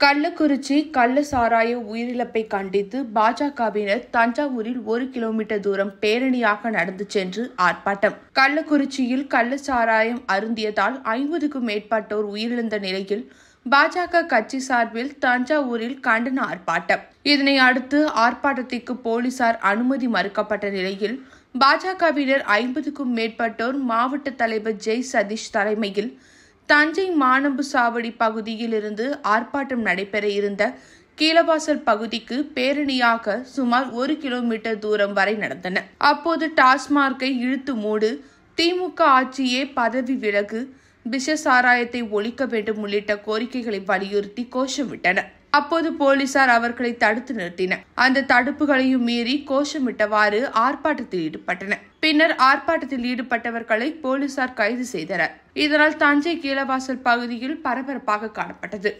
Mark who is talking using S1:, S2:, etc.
S1: கள்ளக்குறிச்சி கள்ள சாராய உயிரிழப்பை கண்டித்து பாஜகவினர் தஞ்சாவூரில் 1 கிலோமீட்டர் தூரம் பேரணியாக நடந்து சென்று ஆர்ப்பாட்டம். கள்ளக்குறிச்சியில் கள்ள சாராயம் அருந்தியதால் 50க்கும் மேற்பட்டோர் உயிரிழந்த நிலையில் பாஜக கட்சி சார்பில் தஞ்சாவூரில் கண்டன ஆர்ப்பாட்டம். இதனை அடுத்து ஆர்ப்பாட்டத்திற்கு போலீசார் அனுமதி மறுக்கப்பட்ட நிலையில் பாஜகவினர் 50க்கும் மேற்பட்டோர் மாவட்ட தலைவர் ஜெய் சதீஷ் தலைமையில் தஞ்சை மானம்பு சாவடி பகுதியில் இருந்து ஆர்ப்பாட்டம் நடைபெற இருந்த கீழவாசல் பகுதிக்கு பேரணியாக சுமார் 1 கிலோமீட்டர் தூரம் வரை நடந்தனர். அப்போது டாஸ்மார்க்கை இழுத்து மூடு, திமுக ஆட்சியே பதவி விலகு, விஷ சாராயத்தை ஒழிக்க வேண்டும் உள்ளிட்ட கோரிக்கைகளை வலியுறுத்தி கோஷமிட்டனர். அப்போது போலீசார் அவர்களை தடுத்து நிறுத்தினர். அந்த தடுப்புகளையும் மீறி கோஷமிட்டவாறு ஆர்ப்பாட்டத்தில் ஈடுபட்டனர். பின்னர் ஆர்ப்பாட்டத்தில் ஈடுபட்டவர்களை போலீசார் கைது செய்தனர். இதனால் தஞ்சை கீழவாசல் பகுதியில் பரபரப்பாக காணப்பட்டது.